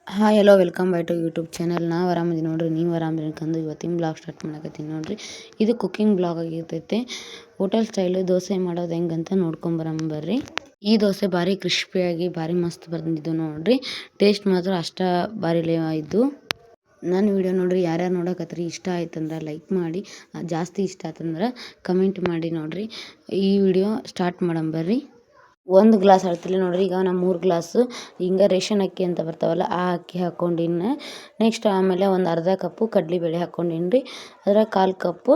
Hi hello welcome back to YouTube channel. ನಾವು ಆರಾಮದಿ ನೋಡ್ರಿ, ನೀವು ಆರಾಮದಿ ಅನ್ಕಂದು ಇವತ್ತಿನ ಬ್ಲಾಗ್ ಸ್ಟಾರ್ಟ್ ಮಾಡಕತ್ತೀನಿ ನೋಡ್ರಿ. ಇದು ಕುಕ್ಕಿಂಗ್ ಬ್ಲಾಗ್ ಆಗಿರ್ತೈತೆ. ಹೋಟೆಲ್ ಸ್ಟೈಲು ದೋಸೆ ಮಾಡೋದು ಹೆಂಗಂತ ನೋಡ್ಕೊಂಬರಂಬರ್ರಿ. ಈ ದೋಸೆ ಭಾರಿ ಕ್ರಿಸ್ಪಿಯಾಗಿ ಭಾರಿ ಮಸ್ತ್ ಬಂದಿದ್ದು ನೋಡ್ರಿ. ಟೇಸ್ಟ್ ಮಾತ್ರ ಅಷ್ಟ ಭಾರಿ ಇದ್ದು. ನನ್ನ ವಿಡಿಯೋ ನೋಡ್ರಿ ಯಾರ್ಯಾರು ನೋಡಕತ್ರಿ, ಇಷ್ಟ ಆಯ್ತಂದ್ರೆ ಲೈಕ್ ಮಾಡಿ, ಜಾಸ್ತಿ ಇಷ್ಟ ಆಯ್ತಂದ್ರೆ ಕಮೆಂಟ್ ಮಾಡಿ ನೋಡ್ರಿ. ಈ ವಿಡಿಯೋ ಸ್ಟಾರ್ಟ್ ಮಾಡಂಬರ್ರಿ. 1 ಗ್ಲಾಸ್ ಅಳ್ತಿಲ್ಲ ನೋಡ್ರಿ. ಈಗ ನಾನು 3 ಗ್ಲಾಸು ಹಿಂಗೆ ರೇಷನ್ ಅಕ್ಕಿ ಅಂತ ಬರ್ತಾವಲ್ಲ ಆ ಅಕ್ಕಿ ಹಾಕ್ಕೊಂಡಿನ. ನೆಕ್ಸ್ಟ್ ಆಮೇಲೆ ಒಂದು ಅರ್ಧ ಕಪ್ಪು ಕಡಲೆಬೇಳೆ ಹಾಕ್ಕೊಂಡಿನಿ. ಅದ್ರಾಗ 1/4 ಕಪ್ಪು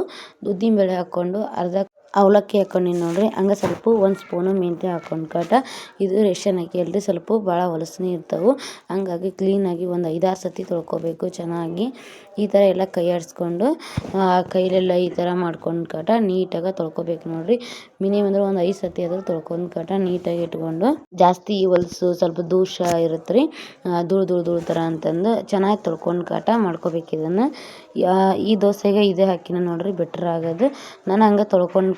ಉದ್ದಿನಬೇಳೆ ಹಾಕ್ಕೊಂಡು ಅರ್ಧ ಅವಲಕ್ಕಿ ಹಾಕ್ಕೊಂಡಿನಿ ನೋಡ್ರಿ. ಹಂಗೆ ಸ್ವಲ್ಪ 1 ಸ್ಪೂನು ಮೆಂತ್ಯ ಹಾಕ್ಕೊಂಡು ಇದು ರೇಷನ್ ಅಕ್ಕಿ ಅಲ್ರಿ, ಸ್ವಲ್ಪ ಭಾಳ ಹೊಲಸನೆ ಇರ್ತಾವೆ. ಹಂಗಾಗಿ ಕ್ಲೀನಾಗಿ ಒಂದು 5-6 ಸತಿ ತೊಳ್ಕೊಬೇಕು ಚೆನ್ನಾಗಿ. ಈ ಥರ ಎಲ್ಲ ಕೈ ಆಡಿಸ್ಕೊಂಡು ಕೈಲೆಲ್ಲ ಈ ಥರ ಮಾಡ್ಕೊಂಡು ನೀಟಾಗಿ ತೊಳ್ಕೊಬೇಕು ನೋಡ್ರಿ. ಮಿನಿಮಮ್ ಅಂದ್ರೆ ಒಂದು 5 ಸತಿ ಆದರೂ ತೊಳ್ಕೊಂಡು ನೀಟಾಗಿ ಇಟ್ಕೊಂಡು, ಜಾಸ್ತಿ ಹೊಲಸು ಸ್ವಲ್ಪ ದೂಷ ಇರುತ್ತೆ ರೀ, ಧೂಳು ಥರ ಅಂತಂದು ಚೆನ್ನಾಗಿ ತೊಳ್ಕೊಂಡು ಮಾಡ್ಕೋಬೇಕು ಇದನ್ನು. ಈ ದೋಸೆಗೆ ಇದೇ ಹಾಕಿನ ನೋಡ್ರಿ ಬೆಟ್ರ್ ಆಗೋದು. ನಾನು ಹಂಗೆ ತೊಳ್ಕೊಂಡು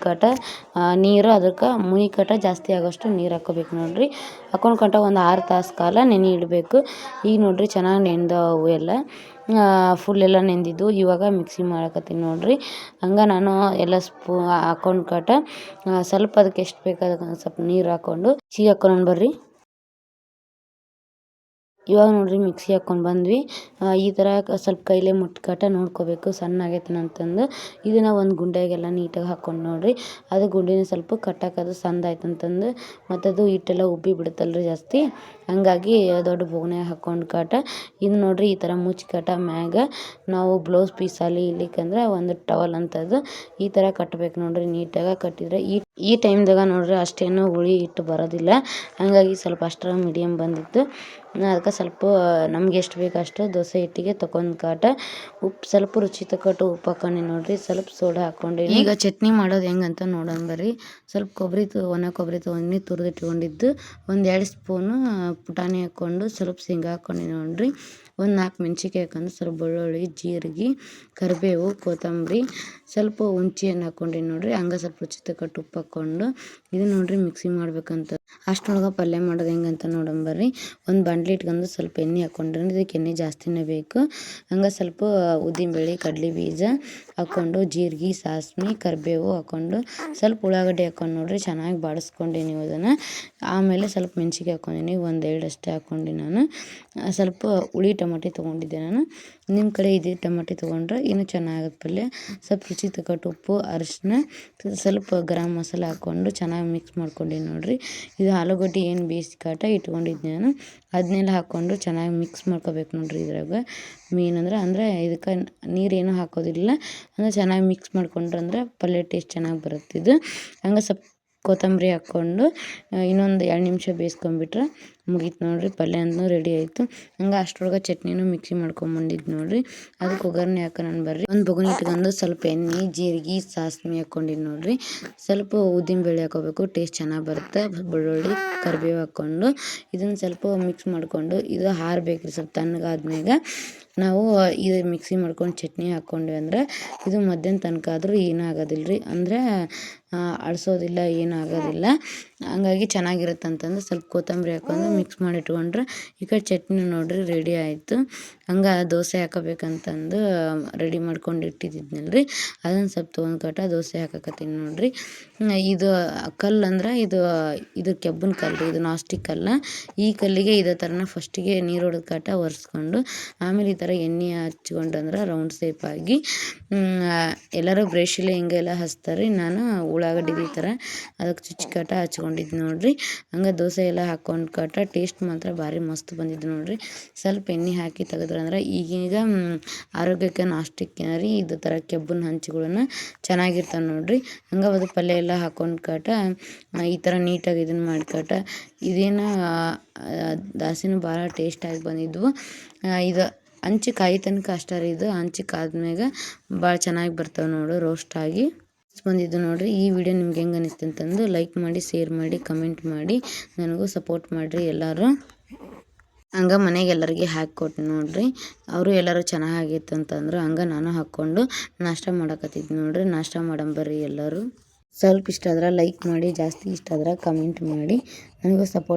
ನೀರು ಅದಕ್ಕೆ ಮುಯಿ ಜಾಸ್ತಿ ಆಗೋಷ್ಟು ನೀರು ಹಾಕ್ಕೋಬೇಕು ನೋಡ್ರಿ. ಹಾಕ್ಕೊಂಡು ಒಂದು 6 ತಾಸು ಕಾಲ ನೆನೆ ಇಡಬೇಕು. ಈಗ ನೋಡ್ರಿ ಚೆನ್ನಾಗಿ ನೆಂದವು ಎಲ್ಲ, ಫುಲ್ ಎಲ್ಲ ನೆಂದಿದ್ದು. ಇವಾಗ ಮಿಕ್ಸಿ ಮಾಡಕತ್ತೀನಿ ನೋಡ್ರಿ. ಹಂಗೆ ನಾನು ಎಲ್ಲ ಹಾಕ್ಕೊಂಡು ಸ್ವಲ್ಪ ಅದಕ್ಕೆ ಎಷ್ಟು ಬೇಕು ಅದಕ್ಕೆ ಸ್ವಲ್ಪ ನೀರು ಹಾಕ್ಕೊಂಡು ಹಾಕ್ಕೊಂಡು ಬರ್ರಿ. ಇವಾಗ ನೋಡ್ರಿ ಮಿಕ್ಸಿ ಹಾಕ್ಕೊಂಡು ಬಂದ್ವಿ. ಈ ಥರ ಸ್ವಲ್ಪ ಕೈಲೇ ಮುಟ್ಕಟ ನೋಡ್ಕೋಬೇಕು ಸಣ್ಣ ಆಗೈತನ ಅಂತಂದು. ಇದನ್ನು ಒಂದು ಗುಂಡೆಗೆಲ್ಲ ನೀಟಾಗಿ ಹಾಕ್ಕೊಂಡು ನೋಡ್ರಿ. ಅದು ಗುಂಡಿನ ಸ್ವಲ್ಪ ಕಟ್ಟೋಕದು ಸಂದ ಆಯ್ತು ಅಂತಂದು, ಮತ್ತು ಅದು ಹಿಟ್ಟೆಲ್ಲ ಉಬ್ಬಿ ಬಿಡುತ್ತಲ್ರಿ ಜಾಸ್ತಿ. ಹಂಗಾಗಿ ದೊಡ್ಡ ಬೋಗನ್ಯಾಗ ಹಾಕ್ಕೊಂಡು ಇದು ನೋಡ್ರಿ ಈ ಥರ ಮುಚ್ಕಟ ಮ್ಯಾಗ ನಾವು ಬ್ಲೌಸ್ ಪೀಸ್ ಅಲ್ಲಿ ಇಲ್ಲಿಕಂದ್ರೆ ಒಂದು ಟವಲ್ ಅಂತದ್ದು ಈ ಥರ ಕಟ್ಟಬೇಕು ನೋಡ್ರಿ. ನೀಟಾಗಿ ಕಟ್ಟಿದ್ರೆ ಈ ಟೈಮ್ದಾಗ ನೋಡ್ರಿ ಅಷ್ಟೇನು ಹುಳಿ ಹಿಟ್ಟು ಬರೋದಿಲ್ಲ. ಹಂಗಾಗಿ ಸ್ವಲ್ಪ ಅಷ್ಟರ ಮೀಡಿಯಮ್ ಬಂದಿತ್ತು. ಅದಕ್ಕೆ ಸ್ವಲ್ಪ ನಮ್ಗೆ ಎಷ್ಟು ಬೇಕು ಅಷ್ಟು ದೋಸೆ ಹಿಟ್ಟಿಗೆ ತೊಗೊಂಡು ಉಪ್ಪು ಸ್ವಲ್ಪ ರುಚಿ ತಕ್ಕಟ್ಟು ಉಪ್ಪು ಹಾಕ್ಕೊಂಡು ನೋಡ್ರಿ. ಸ್ವಲ್ಪ ಸೋಡಾ ಹಾಕ್ಕೊಂಡು ಈಗ ಚಟ್ನಿ ಮಾಡೋದು ಹೆಂಗಂತ ನೋಡೋಣ ಬರ್ರಿ. ಸ್ವಲ್ಪ ಒಣ ಕೊಬ್ಬರಿ ತೊಗೊಂಡು ತುರಿದಿಟ್ಕೊಂಡಿದ್ದು, 1-2 ಸ್ಪೂನು ಪುಟಾಣಿ ಹಾಕ್ಕೊಂಡು ಸ್ವಲ್ಪ ಶೇಂಗಾ ಹಾಕ್ಕೊಂಡು ನೋಡ್ರಿ. 1-4 ಮೆಣಸಿನ್ಕಾಯಿ ಹಾಕೊಂಡು ಸ್ವಲ್ಪ ಬೆಳ್ಳುಳ್ಳಿ, ಜೀರಿಗೆ, ಕರಿಬೇವು, ಕೊತ್ತಂಬರಿ, ಸ್ವಲ್ಪ ಹುಂಚೆಹಣ್ಣು ಹಾಕ್ಕೊಂಡು ನೋಡ್ರಿ. ಹಂಗೆ ಸ್ವಲ್ಪ ರುಚಿ ತಕ್ಕಟ್ಟು ಉಪ್ಪು ಹಾಕ್ಕೊಂಡು ಇದು ನೋಡ್ರಿ ಮಿಕ್ಸಿ ಮಾಡ್ಬೇಕಂತ. ಅಷ್ಟರೊಳಗೆ ಪಲ್ಯ ಮಾಡೋದು ಹೆಂಗಂತ ನೋಡಂಬರ್ರಿ. ಒಂದು ಬಾಂಡ್ಲಿ ಇಟ್ಕೊಂಡು ಸ್ವಲ್ಪ ಎಣ್ಣೆ ಹಾಕ್ಕೊಂಡ್ರೆ ಇದಕ್ಕೆ ಎಣ್ಣೆ ಜಾಸ್ತಿನೇ ಬೇಕು. ಹಂಗೆ ಸ್ವಲ್ಪ ಉದ್ದಿನಬೇಳೆ, ಕಡಲೆ ಬೀಜ ಹಾಕ್ಕೊಂಡು ಜೀರಿಗೆ, ಸಾಸಿವೆ, ಕರಿಬೇವು ಹಾಕ್ಕೊಂಡು ಸ್ವಲ್ಪ ಉಳ್ಳಾಗಡ್ಡಿ ಹಾಕ್ಕೊಂಡು ನೋಡ್ರಿ ಚೆನ್ನಾಗಿ ಬಾಡಿಸ್ಕೊಂಡು ನೀವು ಅದನ್ನು. ಆಮೇಲೆ ಸ್ವಲ್ಪ ಮೆಣಸಿನ್ಕಾಯಿ ಹಾಕ್ಕೊಂಡಿನಿ, 1-2 ಅಷ್ಟೇ ಹಾಕ್ಕೊಂಡು ನಾನು. ಸ್ವಲ್ಪ ಹುಳಿ ಟೊಮಟೆ ತೊಗೊಂಡಿದ್ದೆ ನಾನು. ನಿಮ್ಮ ಕಡೆ ಇದು ಟೊಮಟೆ ತೊಗೊಂಡ್ರೆ ಇನ್ನೂ ಚೆನ್ನಾಗುತ್ತೆ ಪಲ್ಯ. ಸ್ವಲ್ಪ ರುಚಿ ತಕ್ಕಟ್ಟು ಉಪ್ಪು, ಅರಿಶಿನ, ಸ್ವಲ್ಪ ಗರಂ ಮಸಾಲೆ ಹಾಕ್ಕೊಂಡು ಚೆನ್ನಾಗಿ ಮಿಕ್ಸ್ ಮಾಡ್ಕೊಂಡಿನಿ ನೋಡ್ರಿ. ಇದು ಆಲೂಗಡ್ಡೆ ಏನು ಬೇಯಿಸಿ ಇಟ್ಕೊಂಡಿದ್ದು ನಾನು ಅದನ್ನೆಲ್ಲ ಹಾಕ್ಕೊಂಡು ಚೆನ್ನಾಗಿ ಮಿಕ್ಸ್ ಮಾಡ್ಕೋಬೇಕು ನೋಡ್ರಿ. ಇದ್ರಾಗ ಮೇನ್ ಅಂದ್ರೆ ಇದಕ್ಕೆ ನೀರೇನು ಹಾಕೋದಿಲ್ಲ, ಅಂದರೆ ಚೆನ್ನಾಗಿ ಮಿಕ್ಸ್ ಮಾಡ್ಕೊಂಡ್ರೆ ಪಲ್ಯ ಟೇಸ್ಟ್ ಚೆನ್ನಾಗಿ ಬರುತ್ತೆ ಇದು. ಹಂಗೆ ಸ್ವಲ್ಪ ಕೊತ್ತಂಬರಿ ಹಾಕ್ಕೊಂಡು ಇನ್ನೊಂದು 2 ನಿಮಿಷ ಬೇಯಿಸ್ಕೊಂಡ್ಬಿಟ್ರೆ ಮುಗೀತು ನೋಡ್ರಿ. ಪಲ್ಯ ಅಂತೂ ರೆಡಿ ಆಯಿತು. ಹಂಗೆ ಅಷ್ಟರೊಳಗೆ ಚಟ್ನಿನೂ ಮಿಕ್ಸಿ ಮಾಡ್ಕೊಂಬಂದಿದ್ದು ನೋಡ್ರಿ. ಅದಕ್ಕೆ ಒಗ್ಗರಣೆ ಹಾಕೋಣ ಬರ್ರಿ. ಒಂದು ಬೊಗಣಿ ಇಟ್ಕೊಂಡು ಸ್ವಲ್ಪ ಎಣ್ಣೆ, ಜೀರಿಗೆ, ಸಾಸಿವೆ ಹಾಕ್ಕೊಂಡಿದ್ದು ನೋಡ್ರಿ. ಸ್ವಲ್ಪ ಉದ್ದಿನಬೇಳೆ ಹಾಕೋಬೇಕು, ಟೇಸ್ಟ್ ಚೆನ್ನಾಗಿ ಬರುತ್ತೆ. ಬೆಳ್ಳುಳ್ಳಿ, ಕರಿಬೇವು ಹಾಕ್ಕೊಂಡು ಇದನ್ನು ಸ್ವಲ್ಪ ಮಿಕ್ಸ್ ಮಾಡಿಕೊಂಡು ಇದು ಹಾರಬೇಕ್ರಿ. ಸ್ವಲ್ಪ ತಣ್ಣಗಾದ್ಮೇಲೆ ನಾವು ಇದು ಮಿಕ್ಸಿ ಮಾಡ್ಕೊಂಡು ಚಟ್ನಿ ಹಾಕ್ಕೊಂಡ್ವಿ ಅಂದ್ರೆ ಇದು ಮಧ್ಯಾಹ್ನ ತನಕ ಆದರೂ ಏನೂ ಆಗೋದಿಲ್ಲ ರೀ, ಅಂದರೆ ಅಳಿಸೋದಿಲ್ಲ, ಏನೂ ಆಗೋದಿಲ್ಲ. ಹಂಗಾಗಿ ಚೆನ್ನಾಗಿರುತ್ತೆ ಅಂತಂದು ಸ್ವಲ್ಪ ಕೊತ್ತಂಬರಿ ಹಾಕ್ಕೊಂಡು ಮಿಕ್ಸ್ ಮಾಡಿ ಇಟ್ಕೊಂಡ್ರೆ ಈ ಕಡೆ ಚಟ್ನಿ ನೋಡ್ರಿ ರೆಡಿ ಆಯಿತು. ಹಂಗೆ ದೋಸೆ ಹಾಕೋಬೇಕಂತಂದು ರೆಡಿ ಮಾಡ್ಕೊಂಡು ಇಟ್ಟಿದ್ದಿದ್ನಲ್ರಿ, ಅದನ್ನು ಸ್ವಲ್ಪ ತೊಗೊಂಡು ದೋಸೆ ಹಾಕಕತ್ತೀನಿ ನೋಡ್ರಿ. ಇದು ಕಲ್ಲು ಅಂದ್ರೆ ಇದು ಕೆಬ್ಬನ ಕಲ್ಲು, ಇದು ನಾಸ್ಟಿಕ್ ಕಲ್ಲ. ಈ ಕಲ್ಲಿಗೆ ಇದೇ ಥರನ ಫಸ್ಟಿಗೆ ನೀರು ಹೊಡೆದು ಒರೆಸ್ಕೊಂಡು ಆಮೇಲೆ ಈ ಥರ ಎಣ್ಣೆ ಹಚ್ಕೊಂಡ್ರೆ ರೌಂಡ್ ಶೇಪ್ ಆಗಿ ಎಲ್ಲರೂ ಬ್ರಷಲ್ಲಿ ಹಿಂಗೆಲ್ಲ ಹಚ್ತಾರೆ. ನಾನು ಉಳ್ಳಾಗಡ್ಡಿ ಈ ಥರ ಅದಕ್ಕೆ ಚುಚ್ಚಿ ಹಚ್ಕೊಂಡಿದ್ದು ನೋಡ್ರಿ. ಹಂಗೆ ದೋಸೆ ಎಲ್ಲ ಹಾಕ್ಕೊಂಡು ಟೇಸ್ಟ್ ಮಾತ್ರ ಭಾರಿ ಮಸ್ತ್ ಬಂದಿದ್ದು ನೋಡ್ರಿ. ಸ್ವಲ್ಪ ಎಣ್ಣೆ ಹಾಕಿ ತೆಗೆದ್ರಂದ್ರೆ ಈಗೀಗ ಆರೋಗ್ಯಕ್ಕೆ ನಾಸ್ಟಿಕ್ ರೀ, ಇದು ಥರ ಕೆಬ್ಬನ ಹಂಚುಗಳನ್ನ ಚೆನ್ನಾಗಿರ್ತಾವೆ ನೋಡ್ರಿ. ಹಂಗೆ ಅದು ಪಲ್ಯ ಎಲ್ಲ ಹಾಕ್ಕೊಂಡು ಈ ಥರ ನೀಟಾಗಿ ಇದನ್ನು ಮಾಡ್ಕೊಟ ಇದೇನು ದಾಸಿನೂ ಭಾಳ ಟೇಸ್ಟಾಗಿ ಬಂದಿದ್ವು. ಇದು ಹಂಚು ಕಾಯಿ ತನಕ ಅಷ್ಟೇ ರೀ, ಇದು ಹಂಚು ಕಾದ್ಮ್ಯಾಗ ಭಾಳ ಚೆನ್ನಾಗಿ ಬರ್ತಾವೆ ನೋಡು ರೋಸ್ಟ್ ಆಗಿ ಬಂದಿದ್ದು ನೋಡ್ರಿ. ಈ ವಿಡಿಯೋ ನಿಮ್ಗೆ ಹೆಂಗೆ ಅನಿಸ್ತು ಅಂತಂದು ಲೈಕ್ ಮಾಡಿ, ಶೇರ್ ಮಾಡಿ, ಕಮೆಂಟ್ ಮಾಡಿ ನನಗೂ ಸಪೋರ್ಟ್ ಮಾಡಿರಿ ಎಲ್ಲರೂ. ಹಂಗೆ ಮನೆಗೆ ಎಲ್ಲರಿಗೆ ಹಾಕಿಕೊಟ್ಟು ನೋಡ್ರಿ. ಅವರು ಎಲ್ಲರೂ ಚೆನ್ನಾಗಿತ್ತು ಅಂತಂದ್ರು. ಹಂಗೆ ನಾನು ಹಾಕ್ಕೊಂಡು ನಾಷ್ಟ ಮಾಡಕತ್ತಿದ್ದು ನೋಡ್ರಿ. ನಾಷ್ಟ ಮಾಡಂಬರ್ರಿ ಎಲ್ಲರೂ. ಸ್ವಲ್ಪ ಇಷ್ಟ ಆದ್ರೆ ಲೈಕ್ ಮಾಡಿ, ಜಾಸ್ತಿ ಇಷ್ಟ ಆದ್ರೆ ಕಮೆಂಟ್ ಮಾಡಿ ನನಗೂ ಸಪೋರ್ಟ್